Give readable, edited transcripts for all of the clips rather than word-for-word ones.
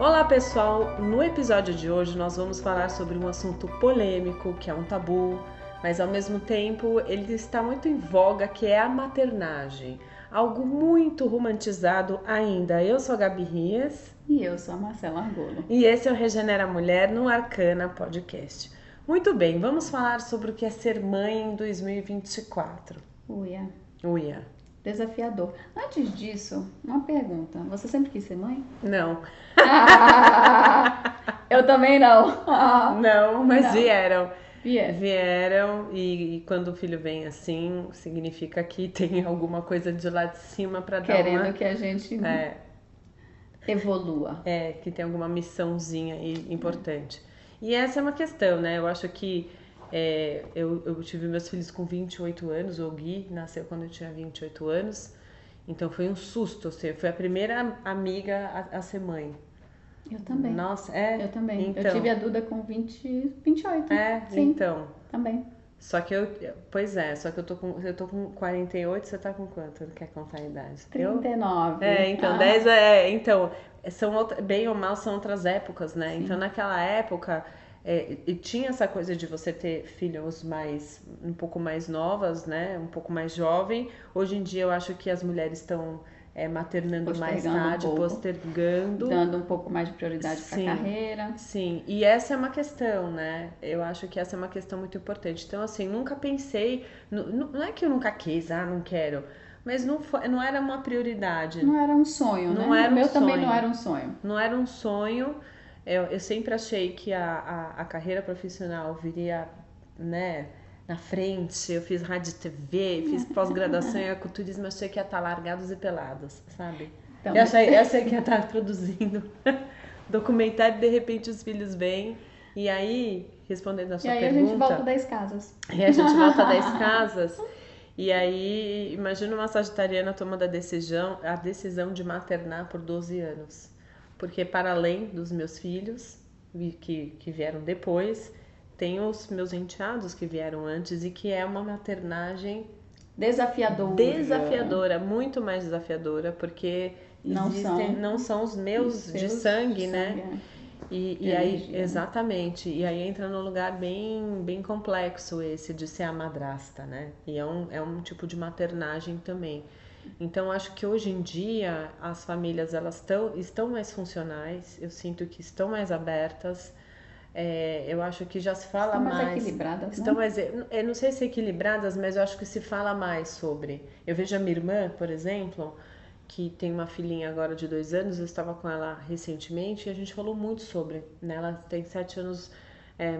Olá pessoal, no episódio de hoje nós vamos falar sobre um assunto polêmico, que é um tabu, mas ao mesmo tempo ele está muito em voga, que é a maternagem. Algo muito romantizado ainda. Eu sou a Gabi Rias. E eu sou a Marcela Argolo. E esse é o Regenera Mulher no Arcana Podcast. Muito bem, vamos falar sobre o que é ser mãe em 2024. Uia. Uia. Desafiador. Antes disso, uma pergunta. Você sempre quis ser mãe? Não. Eu também não. Não, mas Não. vieram. Vieram. Vieram e quando o filho vem assim, significa que tem alguma coisa de lá de cima para dar Querendo que a gente evolua. que tem alguma missãozinha aí importante. E essa é uma questão, né? Eu acho que eu tive meus filhos com 28 anos, o Gui nasceu quando eu tinha 28 anos, então foi um susto, assim, foi a primeira amiga a ser mãe. Eu também. Nossa, Eu também. então, Eu tive a Duda com 28. Sim, então. também. Só que só que eu tô com 48, você tá com quanto? Quer contar a idade? 39. Então, 10 bem ou mal são outras épocas, né? Sim. Então, naquela época, e tinha essa coisa de você ter filhos um pouco mais novas, né? Um pouco mais jovem. Hoje em dia, eu acho que as mulheres estão maternando mais Postergando um tarde, pouco. postergando. Dando um pouco mais de prioridade para Sim, a carreira. Sim, e essa é uma questão, né? Eu acho que essa é uma questão muito importante. Então, assim, nunca pensei. Não é que eu nunca quis, não quero. Mas não era uma prioridade. Não era um sonho, Não né? era O um meu também sonho. não era um sonho. Não era um sonho. Eu sempre achei que a carreira profissional viria, né, na frente. Eu fiz rádio e TV, fiz pós-graduação em ecoturismo, achei que ia estar largados e pelados, sabe? Então, Eu achei que ia estar produzindo documentário e de repente os filhos vêm. E aí, respondendo a e sua aí pergunta. a gente volta 10 casas. E a gente volta 10 casas. E aí, imagina uma sagitariana tomando a decisão de maternar por 12 anos. Porque para além dos meus filhos, que vieram depois, tem os meus enteados que vieram antes e que é uma maternagem desafiadora, muito mais desafiadora, porque não são os meus de sangue, né? E aí, energia, exatamente, e aí entra num lugar bem complexo esse de ser a madrasta, né? E é um tipo de maternagem também. Então, acho que hoje em dia as famílias elas estão mais funcionais, eu sinto que estão mais abertas, eu acho que já se fala Estão mais mais. equilibradas, Estão né? mais, eu não sei se equilibradas, mas eu acho que se fala mais sobre. Eu vejo a minha irmã, por exemplo, que tem uma filhinha agora de 2 anos, eu estava com ela recentemente e a gente falou muito sobre, né? Ela tem 7 anos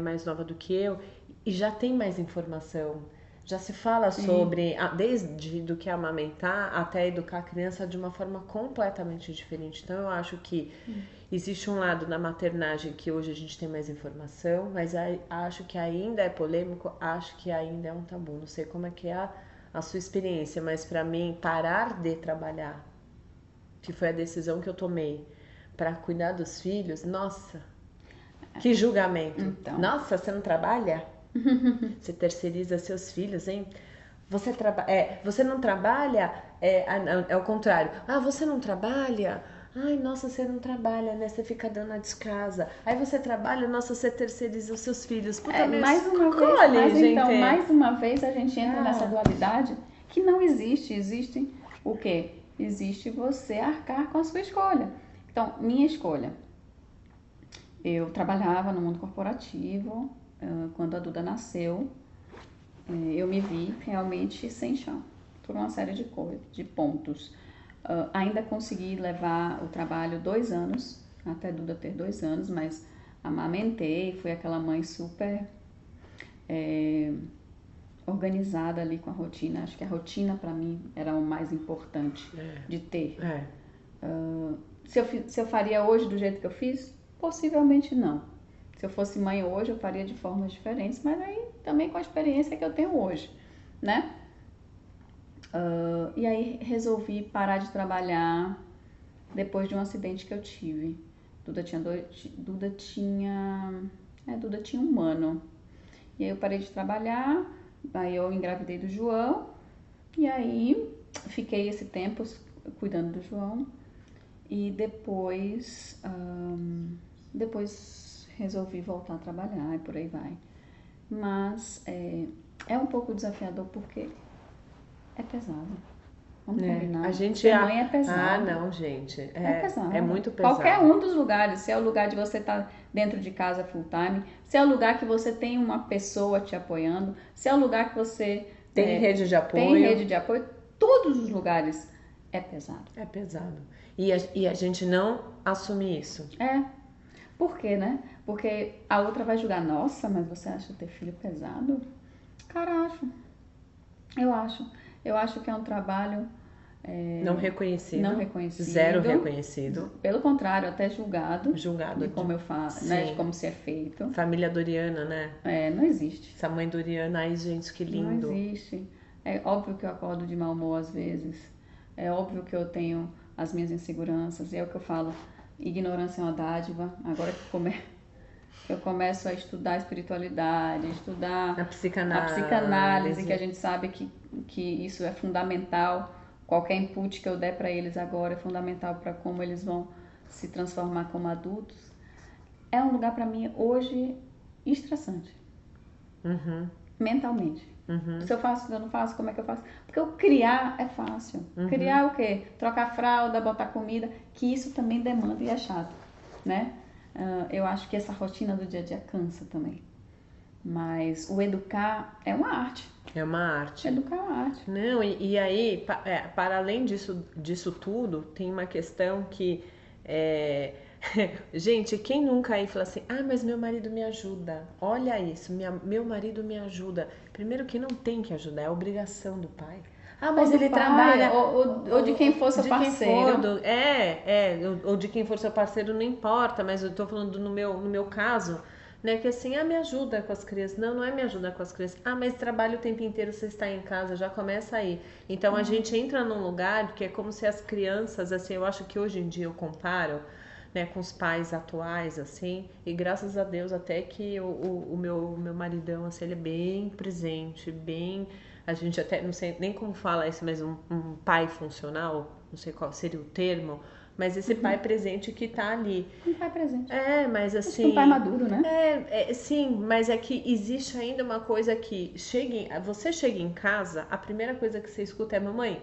mais nova do que eu e já tem mais informação. Já se fala sobre, desde do que amamentar até educar a criança de uma forma completamente diferente. Então eu acho que existe um lado na maternagem que hoje a gente tem mais informação, mas acho que ainda é polêmico, acho que ainda é um tabu. Não sei como é que é a sua experiência, mas para mim parar de trabalhar, que foi a decisão que eu tomei para cuidar dos filhos, nossa, que julgamento. Então. Nossa, você não trabalha? Você terceiriza seus filhos, hein? Você não trabalha? É o contrário. Você não trabalha? Ai, nossa, você não trabalha, né? Você fica dona de casa. Aí você trabalha, nossa, você terceiriza os seus filhos. Puta, Mais uma vez, então, mais uma vez a gente entra nessa dualidade que não existe. Existe o quê? Existe você arcar com a sua escolha. Então, minha escolha. Eu trabalhava no mundo corporativo. Quando a Duda nasceu, eu me vi realmente sem chão, por uma série de pontos. Ainda consegui levar o trabalho 2 anos, até Duda ter 2 anos, mas amamentei, fui aquela mãe super organizada ali com a rotina. Acho que a rotina para mim era o mais importante de ter. Se eu faria hoje do jeito que eu fiz? Possivelmente não. Se eu fosse mãe hoje, eu faria de formas diferentes, mas aí também com a experiência que eu tenho hoje, né? E aí resolvi parar de trabalhar depois de um acidente que eu tive. Duda tinha 1 ano. E aí eu parei de trabalhar, aí eu engravidei do João, e aí fiquei esse tempo cuidando do João. E depois resolvi voltar a trabalhar e por aí vai. Mas é um pouco desafiador porque é pesado. Vamos combinar. A gente Ser mãe é pesado. Ah, não, gente. É pesado. É muito pesado. Qualquer um dos lugares. Se é o lugar de você estar dentro de casa full time, se é o lugar que você tem uma pessoa te apoiando, se é o lugar que você tem rede de apoio. Tem rede de apoio. Todos os lugares é pesado. É pesado. E a gente não assume isso. Por quê, né? Porque a outra vai julgar, nossa, mas você acha ter filho pesado? Cara, acho. Eu acho que é um trabalho não reconhecido. Zero reconhecido. Pelo contrário, até julgado. Julgado. De como eu faço, né? De como se é feito. Família Doriana, né? Não existe. Essa mãe Doriana, ai, gente, que lindo. Não existe. É óbvio que eu acordo de mau humor às vezes. É óbvio que eu tenho as minhas inseguranças. E é o que eu falo. Ignorância é uma dádiva. Agora que eu começo a estudar a espiritualidade, estudar a psicanálise, que a gente sabe que isso é fundamental. Qualquer input que eu der para eles agora é fundamental para como eles vão se transformar como adultos. É um lugar para mim hoje estressante. Mentalmente. Se eu faço, se eu não faço, como é que eu faço? Porque o criar é fácil. Criar o quê? Trocar fralda, botar comida, que isso também demanda e é chato, né? Eu acho que essa rotina do dia a dia cansa também. Mas o educar é uma arte. É uma arte. Educar é uma arte. Não, e aí, para além disso tudo, tem uma questão que... Gente, quem nunca aí fala assim, mas meu marido me ajuda, olha isso, meu marido me ajuda. Primeiro que não tem que ajudar, é obrigação do pai. Mas ele trabalha... Ou de quem for seu parceiro. Ou de quem for seu parceiro, não importa, mas eu tô falando no meu caso, né, que assim, me ajuda com as crianças. Não é me ajudar com as crianças. Mas trabalha o tempo inteiro, você está em casa, já começa aí. Então a gente entra num lugar que é como se as crianças, assim, eu acho que hoje em dia eu comparo, né, com os pais atuais, assim, e graças a Deus até que o meu maridão, assim, ele é bem presente, bem, a gente até, não sei nem como fala isso, mas um pai funcional, não sei qual seria o termo, mas esse pai presente que tá ali. Um pai presente. Mas assim... Um pai maduro, né? Sim, mas é que existe ainda uma coisa que, você chega em casa, a primeira coisa que você escuta é mamãe.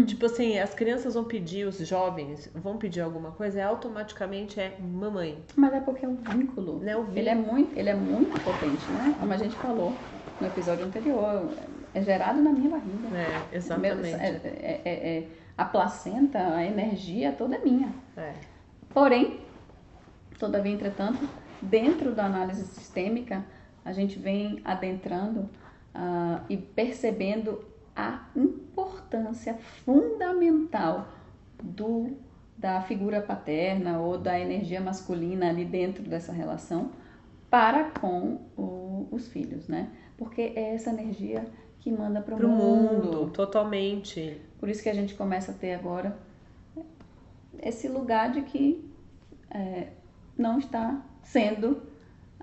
Tipo assim, as crianças vão pedir, os jovens vão pedir alguma coisa, automaticamente é mamãe. Mas é porque é um vínculo. Né? Ele é muito potente, né? Como a gente falou no episódio anterior, é gerado na minha barriga. Exatamente. A placenta, a energia toda é minha. Porém, todavia, entretanto, dentro da análise sistêmica, a gente vem adentrando e percebendo a importância fundamental da figura paterna ou da energia masculina ali dentro dessa relação para com os filhos, né? Porque é essa energia que manda para o mundo. Totalmente. Por isso que a gente começa a ter agora esse lugar de que não está sendo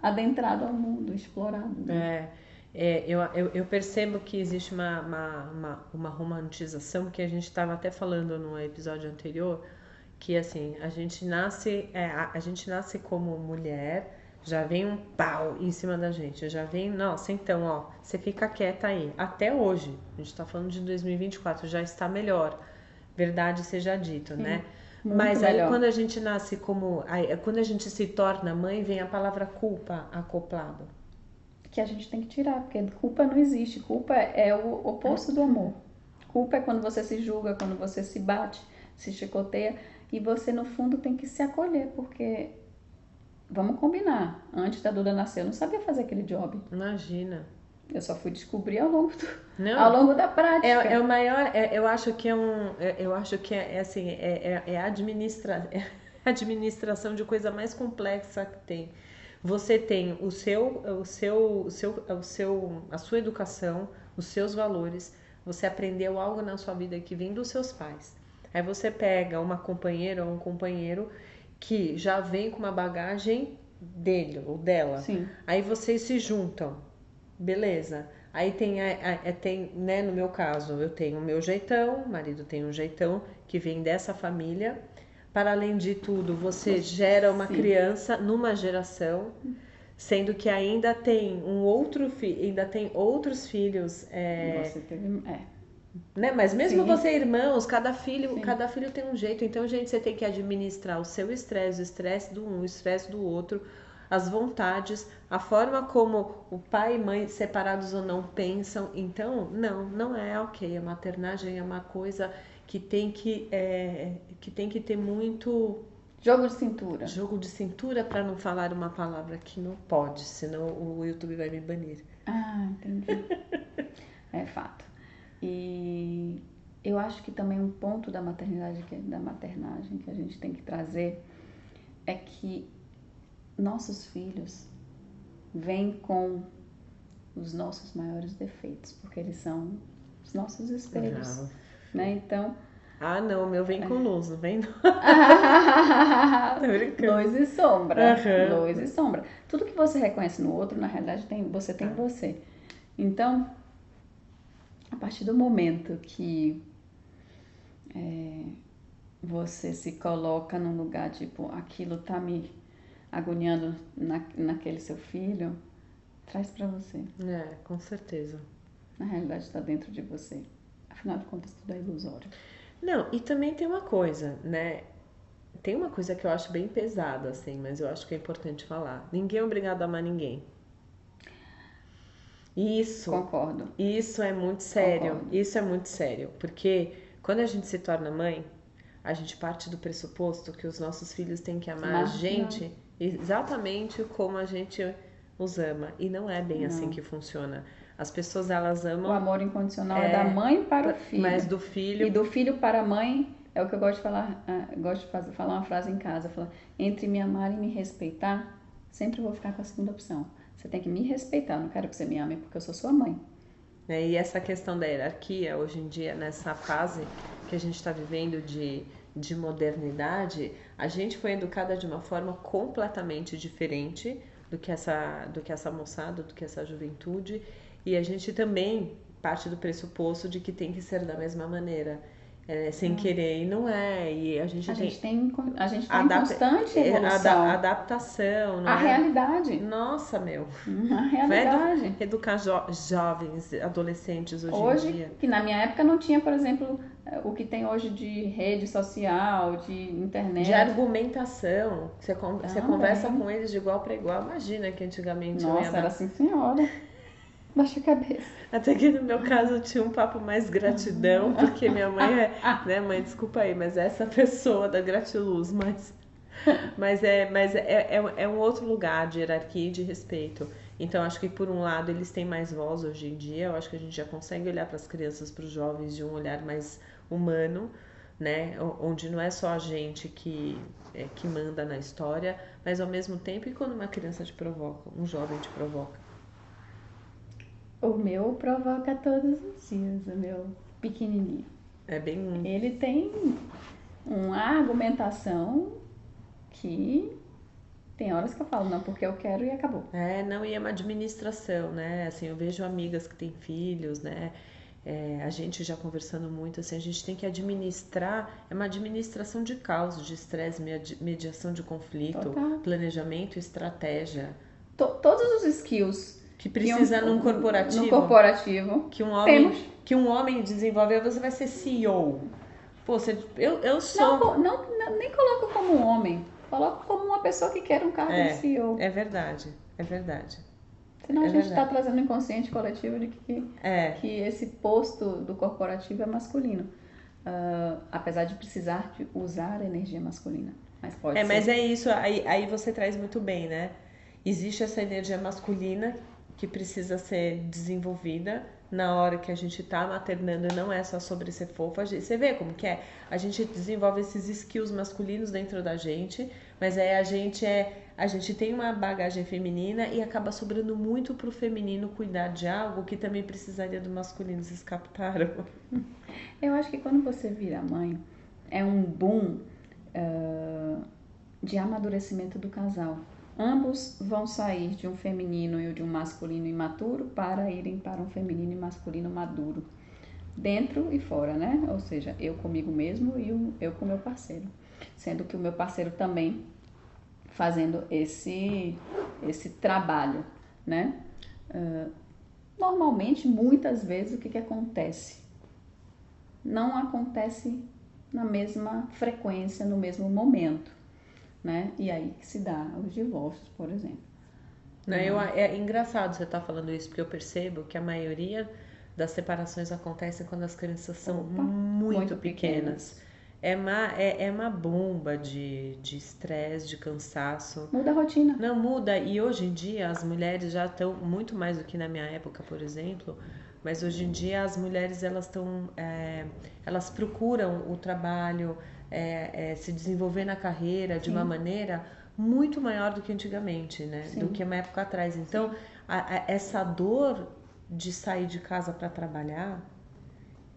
adentrado ao mundo, explorado. Né? Eu percebo que existe uma romantização que a gente estava até falando no episódio anterior, que assim, a gente nasce como mulher, já vem um pau em cima da gente, já vem, nossa, então, você fica quieta aí. Até hoje, a gente tá falando de 2024, já está melhor, verdade seja dito, Sim, né? Mas aí quando a gente nasce quando a gente se torna mãe, vem a palavra culpa acoplado. Que a gente tem que tirar, porque culpa não existe. Culpa é o oposto do amor. Culpa é quando você se julga, quando você se bate, se chicoteia, e você no fundo tem que se acolher, porque vamos combinar, antes da Duda nascer eu não sabia fazer aquele job. Imagina. Eu só fui descobrir ao longo da prática. É o maior, eu acho que a administração de coisa mais complexa que tem. Você tem a sua educação, os seus valores, você aprendeu algo na sua vida que vem dos seus pais. Aí você pega uma companheira ou um companheiro que já vem com uma bagagem dele ou dela. Sim. Aí vocês se juntam, beleza. Aí tem, né, no meu caso, eu tenho o meu jeitão, o marido tem um jeitão que vem dessa família. para além de tudo, você gera uma Sim. criança numa geração, sendo que ainda tem ainda tem outros filhos. Você teve. Né? Mas mesmo Sim. você, irmãos, cada filho Sim. tem um jeito. Então, gente, você tem que administrar o seu estresse, o estresse do um, o estresse do outro, as vontades, a forma como o pai e mãe, separados ou não, pensam. Então, não é ok. A maternagem é uma coisa que tem que ter muito Jogo de cintura. jogo de cintura, para não falar uma palavra que não pode, senão o YouTube vai me banir. Ah, entendi. É fato. E eu acho que também um ponto da maternidade, da maternagem que a gente tem que trazer é que nossos filhos vêm com os nossos maiores defeitos, porque eles são os nossos espelhos, né? Então... Ah, não, o meu vem com luz, não vem não. Luz e sombra. Luz e sombra. Tudo que você reconhece no outro, na realidade, você tem em você. Então, a partir do momento que você se coloca num lugar tipo, aquilo tá me agoniando naquele seu filho, traz pra você. Com certeza. Na realidade está dentro de você. Afinal de contas, tudo é ilusório. Não, e também tem uma coisa, né? Tem uma coisa que eu acho bem pesada, assim, mas eu acho que é importante falar. Ninguém é obrigado a amar ninguém. Concordo. Isso é muito sério. Concordo. Isso é muito sério. Porque quando a gente se torna mãe, a gente parte do pressuposto que os nossos filhos têm que amar a gente exatamente como a gente os ama. E não é bem assim que funciona. As pessoas, elas amam... O amor incondicional é da mãe para o filho. Mas do filho... E do filho para a mãe, é o que eu gosto de falar. Gosto de falar uma frase em casa. Falar, entre me amar e me respeitar, sempre vou ficar com a segunda opção. Você tem que me respeitar. Eu não quero que você me ame porque eu sou sua mãe. E essa questão da hierarquia, hoje em dia, nessa fase que a gente está vivendo de modernidade, a gente foi educada de uma forma completamente diferente do que essa moçada, do que essa juventude, e a gente também parte do pressuposto de que tem que ser da mesma maneira, sem querer, e não é. E a gente está em constante evolução. Adaptação, não a realidade. Nossa, meu. A realidade. Vai educar jovens, adolescentes hoje em dia. Que na minha época não tinha, por exemplo, o que tem hoje de rede social, de internet. De argumentação. Você conversa com eles de igual para igual. Imagina que antigamente... Nossa, era assim, senhora. Baixa a cabeça. Até que no meu caso tinha um papo mais gratidão, porque minha mãe né, mãe, desculpa aí, mas é essa pessoa da gratiluz, mas é um outro lugar de hierarquia e de respeito. Então, acho que por um lado eles têm mais voz hoje em dia. Eu acho que a gente já consegue olhar para as crianças, para os jovens de um olhar mais humano, né? Onde não é só a gente que manda na história, mas ao mesmo tempo, e quando uma criança te provoca, um jovem te provoca? O meu provoca todos os dias, o meu pequenininho. Ele tem uma argumentação que tem horas que eu falo, não, porque eu quero e acabou. Não, e é uma administração, né? Assim, eu vejo amigas que têm filhos, né? A gente já conversando muito, assim, a gente tem que administrar, é uma administração de caos, de estresse, mediação de conflito, planejamento, estratégia. Todos os skills que precisa num corporativo. No corporativo. Que um homem desenvolve, você vai ser CEO. Pô, eu sou... nem coloco como um homem. Coloco como uma pessoa que quer um cargo de CEO. É verdade. Senão a gente está trazendo o inconsciente coletivo de que esse posto do corporativo é masculino. Apesar de precisar de usar a energia masculina. Mas pode ser. Mas é isso, aí você traz muito bem, né? Existe essa energia masculina que precisa ser desenvolvida na hora que a gente tá maternando, não é só sobre ser fofa. Você vê como que é? A gente desenvolve esses skills masculinos dentro da gente, mas aí a gente tem uma bagagem feminina e acaba sobrando muito pro feminino cuidar de algo que também precisaria do masculino. Vocês captaram? Eu acho que quando você vira mãe, é um boom de amadurecimento do casal. Ambos vão sair de um feminino e de um masculino imaturo para irem para um feminino e masculino maduro. Dentro e fora, né? Ou seja, eu comigo mesmo e eu com meu parceiro. Sendo que o meu parceiro também fazendo esse trabalho, né? Normalmente, muitas vezes, o que acontece? Não acontece na mesma frequência, no mesmo momento, né? E aí que se dá os divórcios, por exemplo. É engraçado você estar falando isso, porque eu percebo que a maioria das separações acontecem quando as crianças são muito pequenas. É uma bomba de estresse, de cansaço. Muda a rotina. Não muda. E hoje em dia as mulheres já estão muito mais do que na minha época, por exemplo. Mas hoje em dia as mulheres elas procuram o trabalho, se desenvolver na carreira de uma maneira muito maior do que antigamente, né? Sim. Do que uma época atrás. Então essa dor de sair de casa para trabalhar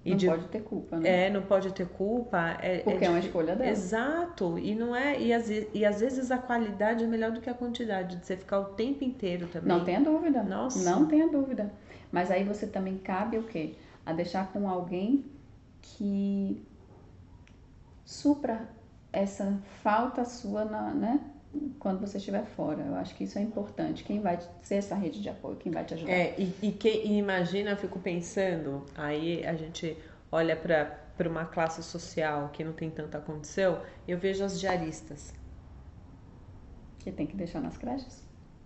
não pode ter culpa, né? Não pode ter culpa. Porque é uma escolha dela. Exato. E não é. E às vezes a qualidade é melhor do que a quantidade, de você ficar o tempo inteiro também. Não tenha dúvida. Nossa. Não tenha dúvida. Mas aí você também cabe o quê? A deixar com alguém que supra essa falta sua, né? Quando você estiver fora. Eu acho que isso é importante. Quem vai ser essa rede de apoio? Quem vai te ajudar? E imagina, eu fico pensando, aí a gente olha para uma classe social que não tem tanta condição, eu vejo as diaristas. Que tem que deixar nas creches.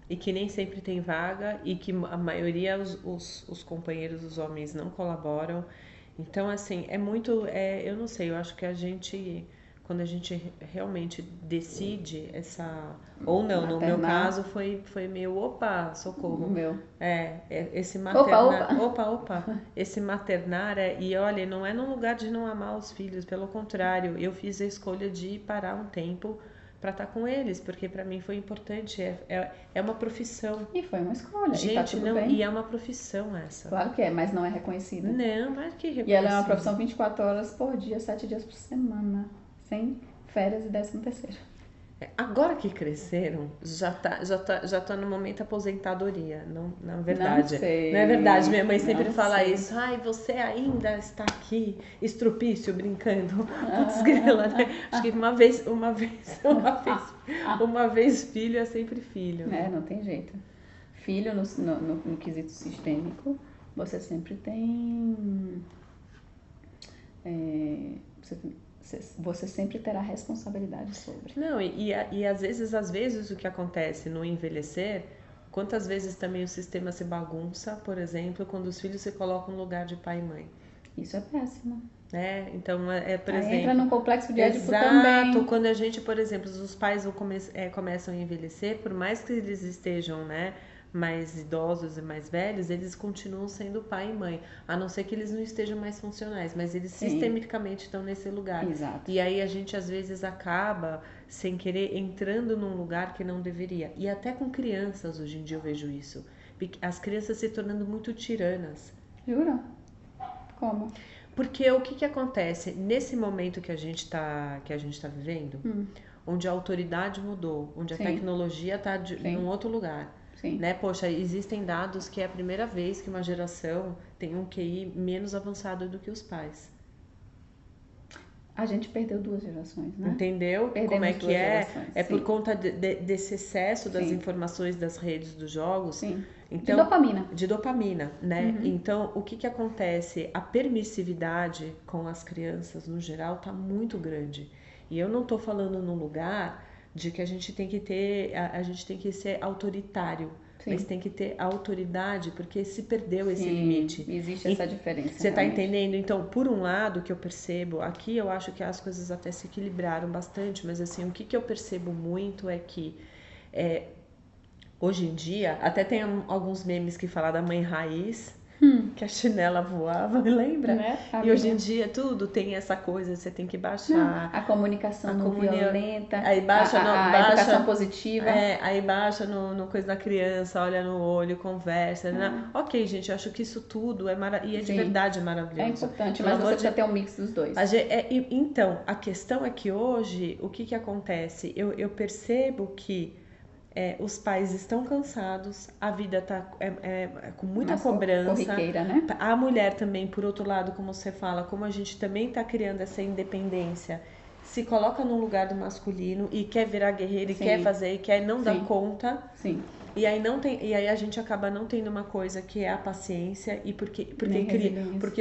E que nem sempre tem vaga e que a maioria, os companheiros, os homens, não colaboram. Então, assim, é muito... eu não sei, eu acho que a gente... Quando a gente realmente decide essa... Ou não, maternar. No meu caso foi meio... Opa, socorro. O meu. Esse maternar... Opa. Esse maternar e olha, não é num lugar de não amar os filhos. Pelo contrário, eu fiz a escolha de parar um tempo para estar com eles, porque para mim foi importante. É uma profissão. E foi uma escolha. Gente, e tá tudo não, bem. E é uma profissão essa. Claro que é, mas não é reconhecida. Não, mas que reconhecida. E ela é uma profissão 24 horas por dia, 7 dias por semana, sem férias e 13º. Agora que cresceram, já tá no momento aposentadoria, não, na verdade. Não sei. Não é verdade, minha mãe sempre fala isso. Ai, você ainda está aqui, estrupício, brincando. Putz, grila, né? Acho que uma vez filho é sempre filho. Não tem jeito. Filho, no quesito sistêmico, você sempre tem... Você sempre terá responsabilidade sobre. Não, e às vezes o que acontece no envelhecer, quantas vezes também o sistema se bagunça, por exemplo, quando os filhos se colocam no lugar de pai e mãe. Isso é péssimo. Então, por exemplo... Entra no complexo de Édipo também. Exato, quando a gente, por exemplo, os pais começam a envelhecer, por mais que eles estejam, né, mais idosos e mais velhos, eles continuam sendo pai e mãe, a não ser que eles não estejam mais funcionais, mas eles sistemicamente estão nesse lugar. Exato. E aí a gente às vezes acaba, sem querer, entrando num lugar que não deveria. E até com crianças, hoje em dia eu vejo isso. As crianças se tornando muito tiranas. Jura? Como? Porque o que acontece nesse momento que a gente tá vivendo, onde a autoridade mudou, onde a tecnologia está em um outro lugar. Sim. Né? Poxa, existem dados que é a primeira vez que uma geração tem um QI menos avançado do que os pais. A gente perdeu 2 gerações, né? Entendeu? Perdemos como é que é? Gerações. Por conta desse excesso das informações das redes dos jogos. Sim. Então, de dopamina, né? Então, o que acontece? A permissividade com as crianças, no geral, tá muito grande. E eu não tô falando num lugar de que a gente tem que ser autoritário. Sim. Mas tem que ter autoridade, porque se perdeu esse limite. Existe essa diferença. Você está entendendo? Então, por um lado, que eu percebo, aqui eu acho que as coisas até se equilibraram bastante, mas assim, o que eu percebo muito é que hoje em dia, até tem alguns memes que falam da mãe raiz, que a chinela voava, lembra? Né? E hoje em dia tudo tem essa coisa, você tem que baixar. A comunicação não violenta, aí baixa a educação positiva. Aí baixa no coisa da criança, olha no olho, conversa. Né? Ok, gente, eu acho que isso tudo é maravilhoso. E de verdade é maravilhoso. É importante, mas você precisa ter um mix dos dois. Então, a questão é que hoje, o que acontece? Eu percebo que os pais estão cansados, a vida tá com muita cobrança. Corriqueira, né? A mulher também, por outro lado, como você fala, como a gente também está criando essa independência, se coloca no lugar do masculino e quer virar guerreiro e Sim. quer fazer e quer não dar Sim. conta. Sim. E aí não tem, e aí a gente acaba não tendo uma coisa que é a paciência e porque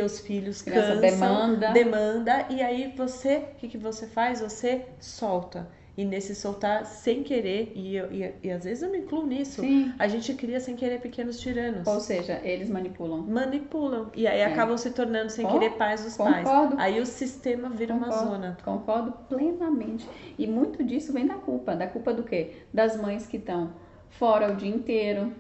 os filhos Criança cansam, demanda, e aí o que você faz? Você solta. E nesse soltar sem querer, e às vezes eu me incluo nisso, Sim. a gente cria sem querer pequenos tiranos. Ou seja, eles manipulam. Manipulam. E aí acabam se tornando sem querer pais dos pais. Aí o sistema vira uma zona. Concordo plenamente. E muito disso vem da culpa do quê? Das mães que estão fora o dia inteiro,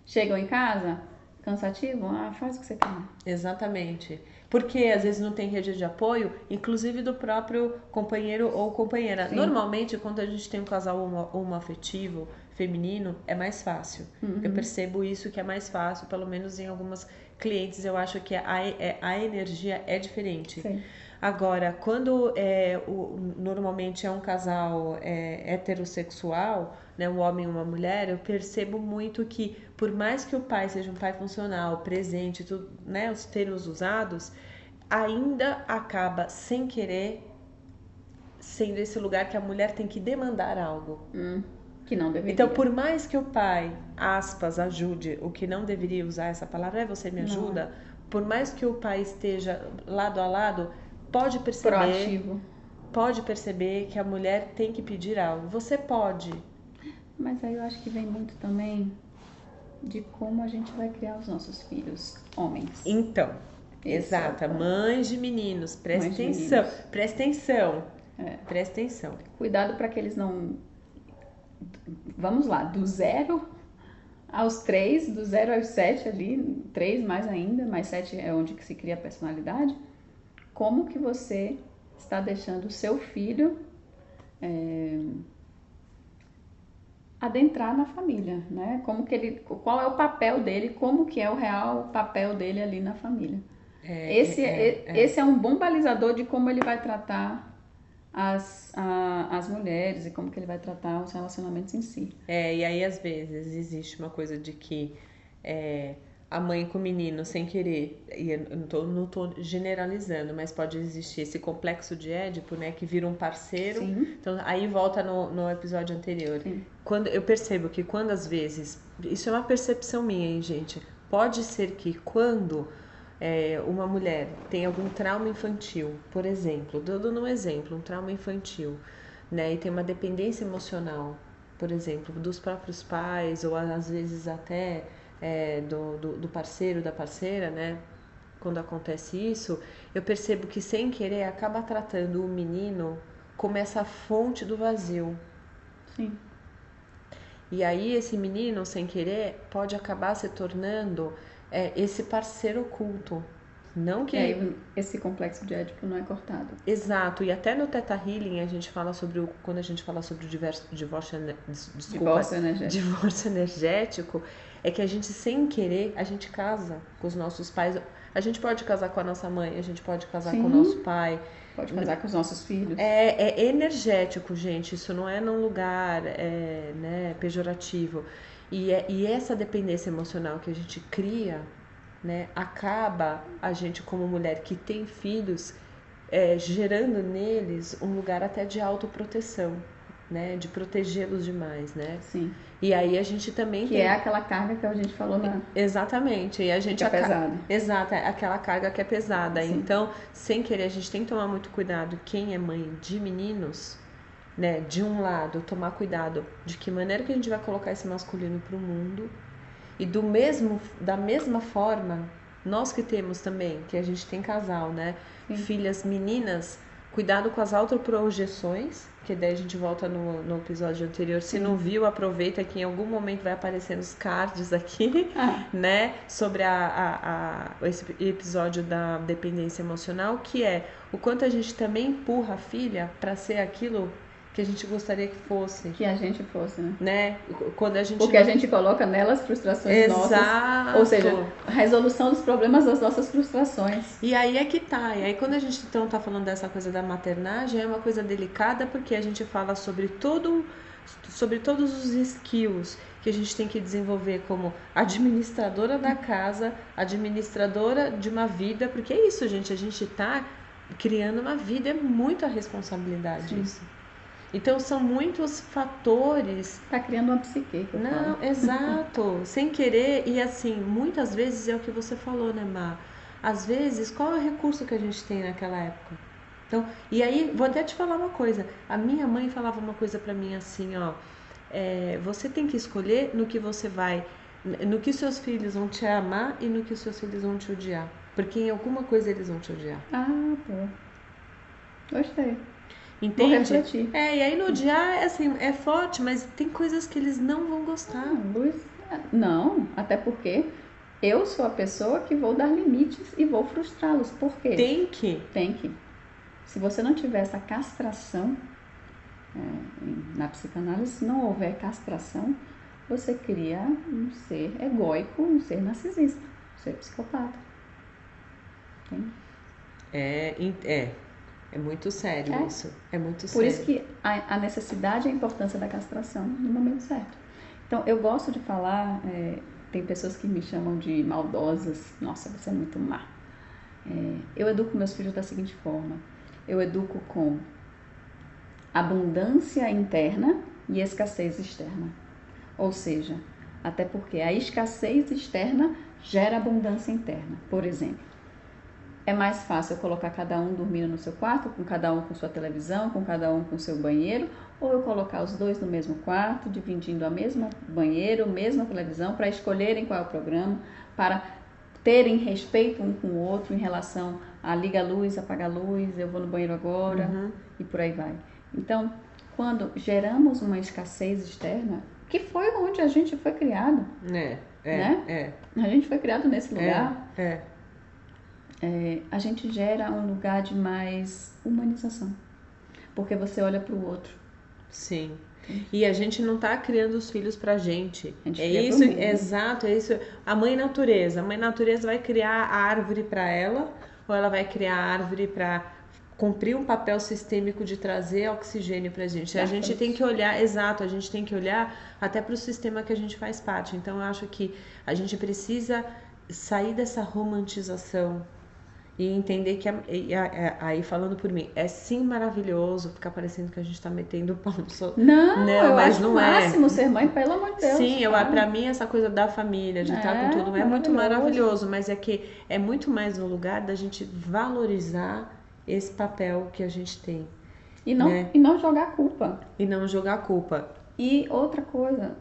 chegam em casa, cansativo, faz o que você quer. Exatamente. Porque às vezes não tem rede de apoio, inclusive do próprio companheiro ou companheira. Sim. Normalmente, quando a gente tem um casal homoafetivo feminino, é mais fácil. Eu percebo isso que é mais fácil, pelo menos em algumas clientes eu acho que a energia é diferente. Sim. Agora, quando normalmente é um casal heterossexual, né, um homem e uma mulher, eu percebo muito que, por mais que o pai seja um pai funcional, presente, tudo, né, os termos usados, ainda acaba, sem querer, sendo esse lugar que a mulher tem que demandar algo. Que não deveria. Então, por mais que o pai, aspas, ajude, o que não deveria usar essa palavra, você me ajuda, não. Por mais que o pai esteja lado a lado, pode perceber, proativo. Pode perceber que a mulher tem que pedir algo. Você pode. Mas aí eu acho que vem muito também de como a gente vai criar os nossos filhos homens. Então, exata. Mães de meninos, presta atenção. Presta atenção. Presta atenção. Cuidado para que eles não... Vamos lá, do 0 aos 3, do 0 aos 7 ali, 3 mais ainda, mais 7 é onde que se cria a personalidade. Como que você está deixando o seu filho adentrar na família, né? Qual é o papel dele, como que é o real papel dele ali na família. Esse é um bom balizador de como ele vai tratar as mulheres e como que ele vai tratar os relacionamentos em si. E aí às vezes existe uma coisa de que a mãe com o menino sem querer, e eu não tô generalizando, mas pode existir esse complexo de Édipo, né, que vira um parceiro. Sim. Então aí volta no episódio anterior. Sim. Quando eu percebo que quando às vezes, isso é uma percepção minha, hein, gente, pode ser que quando uma mulher tem algum trauma infantil, por exemplo, dando um exemplo, um trauma infantil, né, e tem uma dependência emocional, por exemplo, dos próprios pais, ou às vezes até do parceiro, da parceira, né? Quando acontece isso, eu percebo que sem querer acaba tratando o menino como essa fonte do vazio. Sim. E aí esse menino, sem querer, pode acabar se tornando esse parceiro oculto. Não que... esse complexo de Édipo não é cortado. Exato. E até no Theta Healing a gente fala sobre quando a gente fala sobre o divórcio energético, é que a gente, sem querer, a gente casa com os nossos pais. A gente pode casar com a nossa mãe, a gente pode casar com o nosso pai. Pode casar com os nossos filhos. É energético, gente. Isso não é num lugar né, pejorativo. E essa dependência emocional que a gente cria, né, acaba a gente, como mulher que tem filhos, gerando neles um lugar até de autoproteção, né, de protegê-los demais, né? Sim. E aí a gente também que é aquela carga que a gente falou na... Exatamente. E a gente que é pesada. Exato, aquela carga que é pesada. Sim. Então, sem querer, a gente tem que tomar muito cuidado. Quem é mãe de meninos, né, de um lado, tomar cuidado de que maneira que a gente vai colocar esse masculino pro mundo. E da mesma forma, nós que temos também, que a gente tem casal, né? Sim. Filhas meninas, cuidado com as autoprojeções, que daí a gente volta no episódio anterior. Se não viu, aproveita que em algum momento vai aparecer nos cards aqui, né? Sobre esse episódio da dependência emocional, que é o quanto a gente também empurra a filha para ser aquilo que a gente gostaria que fosse. Que a gente fosse, né? Quando a gente Porque a gente coloca nelas frustrações nossas. Ou seja, a resolução dos problemas das nossas frustrações. E aí é que tá. E aí quando a gente então tá falando dessa coisa da maternagem, é uma coisa delicada porque a gente fala sobre todos os skills que a gente tem que desenvolver como administradora da casa, administradora de uma vida, porque é isso, gente, a gente tá criando uma vida, é muita responsabilidade isso. Então são muitos fatores. Tá criando uma psique. Não, exato. Sem querer, e assim, muitas vezes é o que você falou, né, Má? Às vezes, qual é o recurso que a gente tem naquela época? Então, e aí, vou até te falar uma coisa. A minha mãe falava uma coisa pra mim assim, ó. Você tem que escolher no que você vai, no que seus filhos vão te amar e no que seus filhos vão te odiar. Porque em alguma coisa eles vão te odiar. Ah, pô. Gostei. Entende? Vou refletir. E aí no odiar, assim, é forte, mas tem coisas que eles não vão gostar. Não, até porque eu sou a pessoa que vou dar limites e vou frustrá-los. Por quê? Tem que. Se você não tiver essa castração, na psicanálise, se não houver castração, você cria um ser egóico, um ser narcisista, um ser psicopata. Entende? É muito sério isso. É muito sério. Por isso que a necessidade e a importância da castração no momento certo. Então, eu gosto de falar, tem pessoas que me chamam de maldosas. Nossa, você é muito má. Eu educo meus filhos da seguinte forma. Eu educo com abundância interna e escassez externa. Ou seja, até porque a escassez externa gera abundância interna. Por exemplo, é mais fácil eu colocar cada um dormindo no seu quarto, com cada um com sua televisão, com cada um com seu banheiro, ou eu colocar os dois no mesmo quarto, dividindo a mesma banheiro, mesma televisão, para escolherem qual é o programa, para terem respeito um com o outro em relação a liga a luz, apaga a luz, eu vou no banheiro agora, e por aí vai. Então, quando geramos uma escassez externa, que foi onde a gente foi criado, né? A gente foi criado nesse lugar. A gente gera um lugar de mais humanização, porque você olha para o outro. Sim. E a gente não tá criando os filhos pra gente. É isso, exato, é isso. A mãe natureza vai criar a árvore para ela, ou ela vai criar a árvore para cumprir um papel sistêmico de trazer oxigênio pra gente. A gente tem que olhar, a gente tem que olhar até para o sistema que a gente faz parte. Então eu acho que a gente precisa sair dessa romantização e entender que, aí falando por mim, é sim maravilhoso ficar parecendo que a gente tá metendo o pau no Não, eu mas acho não o máximo ser mãe, pelo amor de Deus. Sim, pra mim essa coisa da família, de estar com tudo, é muito maravilhoso, mas é que é muito mais no lugar da gente valorizar esse papel que a gente tem. E não jogar culpa. E outra coisa,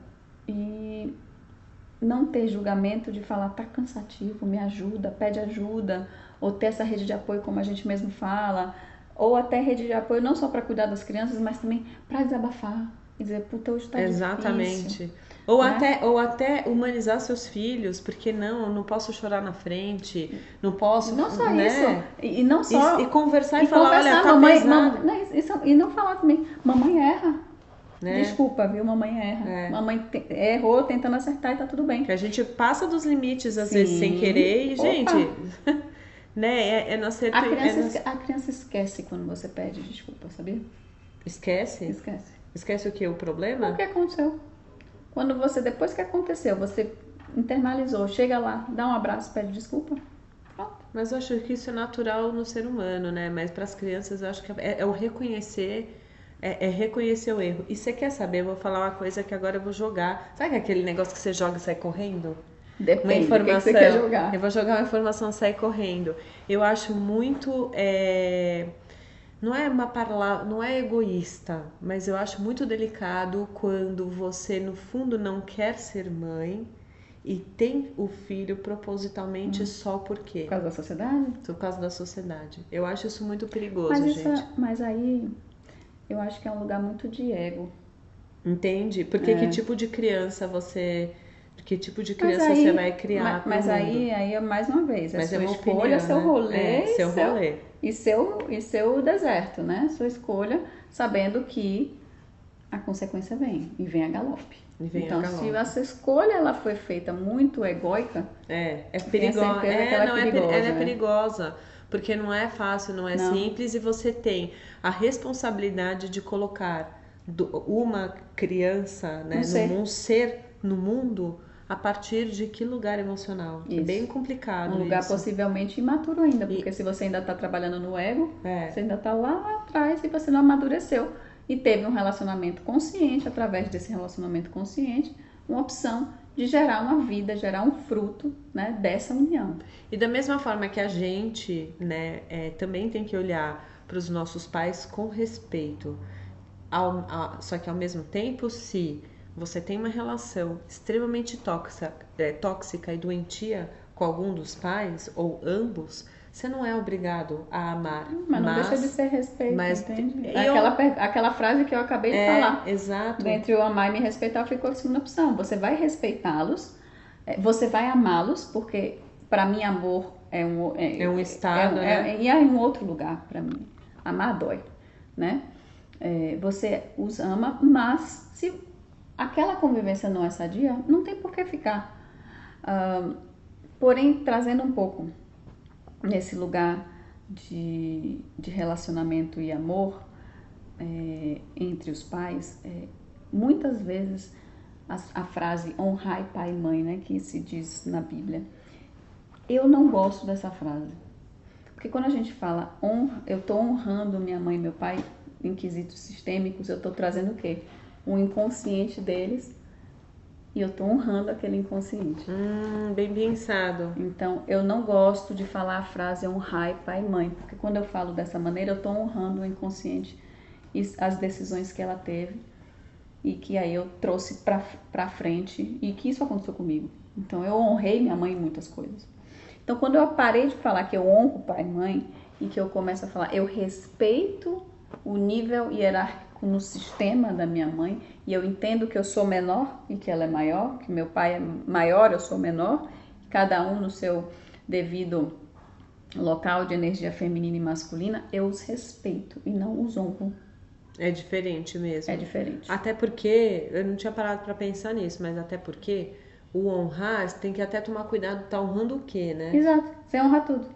não ter julgamento de falar, tá cansativo, me ajuda, pede ajuda, ou ter essa rede de apoio, como a gente mesmo fala, ou até rede de apoio não só para cuidar das crianças, mas também para desabafar e dizer, puta, hoje tá difícil. Ou até humanizar seus filhos, porque não posso chorar na frente, não posso... Não só isso, e não só... E conversar e falar, olha, tá pesado. E não falar também, mamãe erra. Desculpa, viu? Mamãe erra. Mamãe errou tentando acertar e tá tudo bem. Que a gente passa dos limites, às vezes, sem querer, e, gente... A criança esquece quando você pede desculpa, sabia? Esquece? Esquece o que? O problema? O que aconteceu. Quando você, depois que aconteceu, você internalizou, chega lá, dá um abraço, pede desculpa. Pronto. Mas eu acho que isso é natural no ser humano, né? Mas para as crianças, eu acho que é o reconhecer... É reconhecer o erro. E você quer saber? Eu vou falar uma coisa que agora eu vou jogar. Sabe aquele negócio que você joga e sai correndo? Depende, uma informação. Que você quer jogar. Eu vou jogar uma informação e sair correndo. Eu acho muito... não é uma palavra, não é egoísta, mas eu acho muito delicado quando você, no fundo, não quer ser mãe e tem o filho propositalmente só por quê? Por causa da sociedade? Por causa da sociedade. Eu acho isso muito perigoso, gente. Mas aí... Eu acho que é um lugar muito de ego. Entende? Porque que tipo de criança você... Que tipo de criança você vai criar? Mas aí, mais uma vez, mas sua escolha, opinião, seu rolê, seu rolê. E seu deserto, né? Sua escolha, sabendo que a consequência vem. E vem a galope. Então, se essa escolha ela foi feita muito egóica... É perigosa. Ela é perigosa. Porque não é fácil, não é simples, e você tem a responsabilidade de colocar uma criança, né, um ser no mundo, a partir de que lugar emocional? É bem complicado. Um lugar possivelmente imaturo ainda, porque se você ainda está trabalhando no ego, você ainda está lá atrás e você não amadureceu. E teve um relacionamento consciente, através desse relacionamento consciente, uma opção de gerar uma vida, gerar um fruto, né, dessa união. E da mesma forma que a gente, né, também tem que olhar para os nossos pais com respeito. Só que ao mesmo tempo, se você tem uma relação extremamente tóxica e doentia com algum dos pais, ou ambos, você não é obrigado a amar. Mas não deixa de ser respeito, entende? Aquela frase que eu acabei de falar. Exato. Entre o amar e me respeitar ficou a segunda opção. Você vai respeitá-los, você vai amá-los, porque para mim amor é um estado, né? E é em outro lugar para mim. Amar dói, né? Você os ama, mas se aquela convivência não é sadia, não tem por que ficar. Porém, trazendo um pouco nesse lugar de relacionamento e amor entre os pais, muitas vezes a frase honrai pai e mãe, né, que se diz na Bíblia, eu não gosto dessa frase. Porque quando a gente fala honra, eu estou honrando minha mãe e meu pai em quesitos sistêmicos, eu estou trazendo o quê? O inconsciente deles e eu estou honrando aquele inconsciente. Bem pensado. Então, eu não gosto de falar a frase honrai pai e mãe, porque quando eu falo dessa maneira, eu estou honrando o inconsciente e as decisões que ela teve e que aí eu trouxe para frente e que isso aconteceu comigo. Então, eu honrei minha mãe em muitas coisas. Então, quando eu parei de falar que eu honro pai e mãe e que eu começo a falar eu respeito o nível hierárquico no sistema da minha mãe e eu entendo que eu sou menor e que ela é maior, que meu pai é maior, eu sou menor, cada um no seu devido local de energia feminina e masculina, eu os respeito e não os honro. É diferente mesmo. É diferente. Até porque, eu não tinha parado para pensar nisso, mas até porque o honrar, você tem que até tomar cuidado, tá honrando o quê, né? Exato, você honra tudo.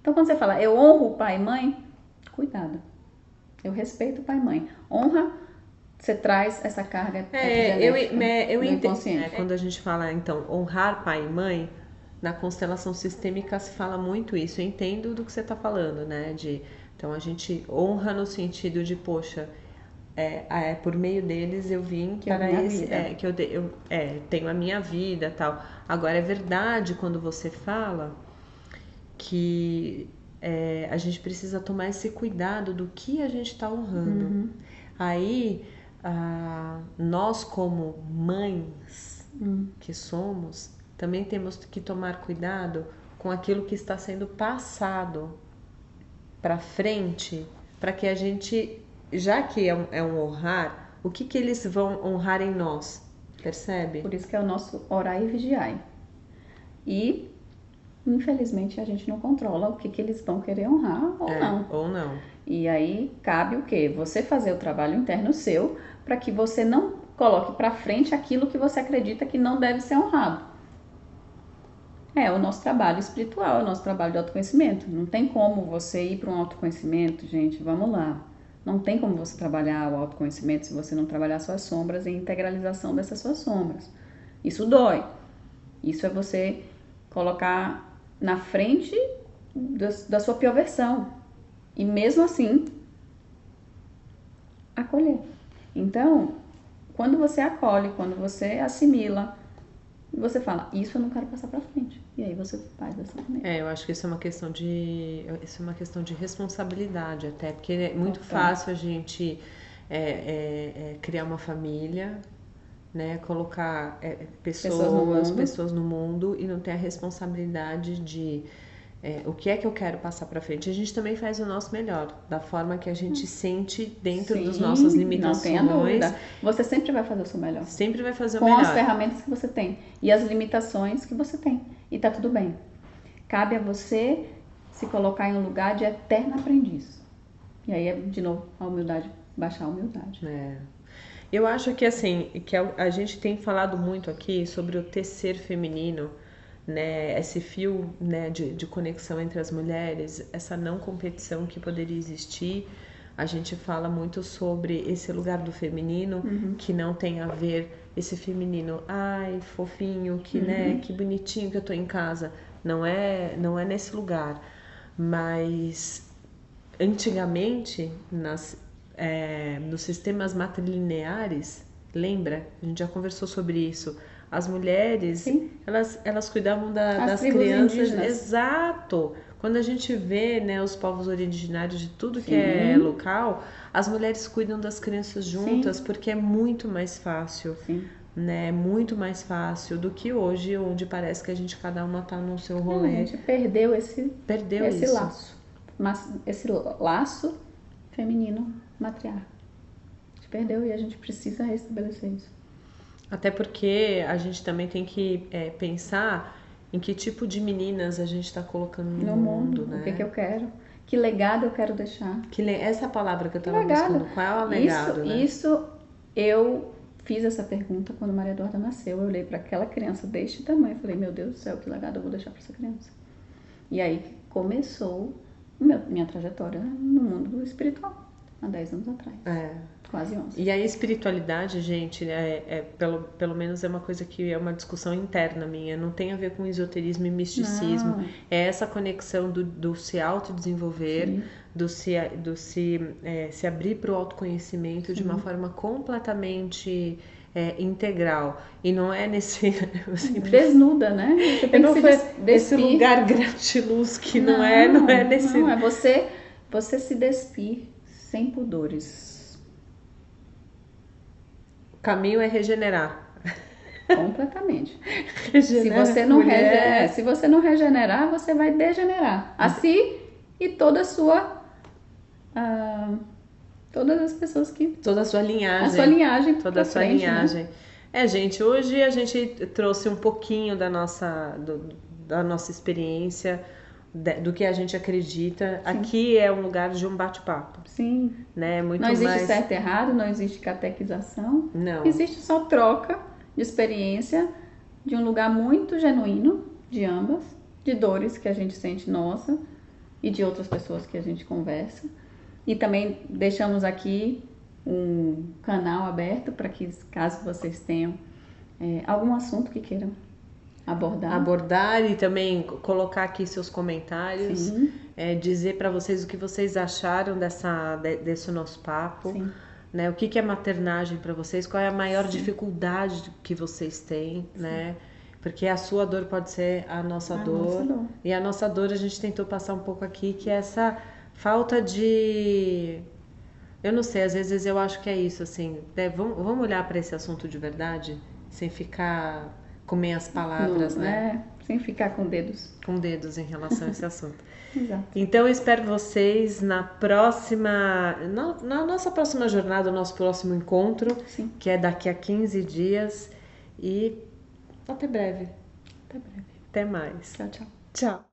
Então quando você fala, eu honro o pai e mãe, cuidado. Eu respeito o pai e mãe. Honra, você traz essa carga eu inconsciente. Quando a gente fala, então, honrar pai e mãe, na constelação sistêmica se fala muito isso. Eu entendo do que você está falando, né? Então a gente honra no sentido de, poxa, por meio deles eu vim para esse, que eu tenho a minha vida, tal. Agora é verdade quando você fala que a gente precisa tomar esse cuidado do que a gente está honrando. Uhum. Aí nós como mães que somos, também temos que tomar cuidado com aquilo que está sendo passado para frente, para que a gente, já que é um honrar, o que eles vão honrar em nós, percebe? Por isso que é o nosso orar e vigiar. E infelizmente a gente não controla o que eles vão querer honrar ou não. E aí cabe o quê? Você fazer o trabalho interno seu para que você não coloque para frente aquilo que você acredita que não deve ser honrado. É o nosso trabalho espiritual, é o nosso trabalho de autoconhecimento. Não tem como você ir para um autoconhecimento, gente, vamos lá. Não tem como você trabalhar o autoconhecimento se você não trabalhar suas sombras e a integralização dessas suas sombras. Isso dói. Isso é você colocar na frente da sua pior versão. E mesmo assim, acolher. Então, quando você acolhe, quando você assimila, você fala, isso eu não quero passar pra frente. E aí você faz dessa maneira. Eu acho que isso é uma questão de responsabilidade até, porque é muito fácil a gente criar uma família, né, colocar pessoas no mundo e não ter a responsabilidade de o que é que eu quero passar pra frente. A gente também faz o nosso melhor, da forma que a gente sente dentro das nossas limitações. Não tenha dúvida. Você sempre vai fazer o seu melhor. Sempre vai fazer o melhor. Com as ferramentas que você tem e as limitações que você tem. E tá tudo bem. Cabe a você se colocar em um lugar de eterno aprendiz. E aí, de novo, a humildade, baixar a humildade. Eu acho que assim, que a gente tem falado muito aqui sobre o tecer feminino, né, esse fio, né, de conexão entre as mulheres, essa não competição que poderia existir. A gente fala muito sobre esse lugar do feminino, que não tem a ver esse feminino, ai, fofinho, que, né, que bonitinho que eu tô em casa. Não é nesse lugar. Mas antigamente, nos sistemas matrilineares, lembra? A gente já conversou sobre isso. As mulheres, elas cuidavam das crianças. Indígenas. Exato! Quando a gente vê, né, os povos originários de tudo que é local, as mulheres cuidam das crianças juntas porque é muito mais fácil. Né, muito mais fácil do que hoje, onde parece que cada uma tá no seu rolê. A gente perdeu esse laço. Mas esse laço feminino matriarca. A gente perdeu e a gente precisa restabelecer isso. Até porque a gente também tem que pensar em que tipo de meninas a gente está colocando no mundo, né? O que eu quero. Que legado eu quero deixar. Essa é a palavra que eu estava buscando. Qual é o legado, né? Isso eu fiz essa pergunta quando Maria Eduarda nasceu. Eu olhei para aquela criança deste tamanho e falei, meu Deus do céu, que legado eu vou deixar para essa criança. E aí começou minha trajetória no mundo espiritual, há 10 anos atrás. Quase 11. E a espiritualidade, gente, pelo menos é uma coisa que é uma discussão interna minha. Não tem a ver com esoterismo e misticismo. Não. É essa conexão do se autodesenvolver, do se abrir para o autoconhecimento de uma forma completamente integral. E não é nesse... Desnuda, né? Você tem que se esse lugar gratiluz que não é nesse... Não, é você se despir sem pudores. O caminho é regenerar. Completamente. Se você não regenerar, você vai degenerar. A si e toda a sua... todas as pessoas que... Toda a sua linhagem. A sua linhagem. Toda a sua linhagem. Né? Gente, hoje a gente trouxe um pouquinho da nossa experiência, do que a gente acredita. Sim. Aqui é um lugar de um bate-papo. Sim. Né? Muito não existe mais... certo e errado, não existe catequização. Não. Existe só troca de experiência de um lugar muito genuíno de ambas, de dores que a gente sente nossa e de outras pessoas que a gente conversa. E também deixamos aqui um canal aberto para que, caso vocês tenham algum assunto que queiram abordar e também colocar aqui seus comentários, dizer para vocês o que vocês acharam desse nosso papo, né? O que é maternagem para vocês, qual é a maior dificuldade que vocês têm, né? Porque a sua dor pode ser a nossa dor. E a nossa dor a gente tentou passar um pouco aqui, que é essa falta de... Eu não sei, às vezes eu acho que é isso, assim, né? Vamos olhar para esse assunto de verdade, sem ficar com meias palavras, né? Sem ficar com dedos. Com dedos em relação a esse assunto. Exato. Então eu espero vocês na nossa próxima jornada, no nosso próximo encontro, que é daqui a 15 dias. E até breve. Até breve. Até mais. Tchau, tchau. Tchau.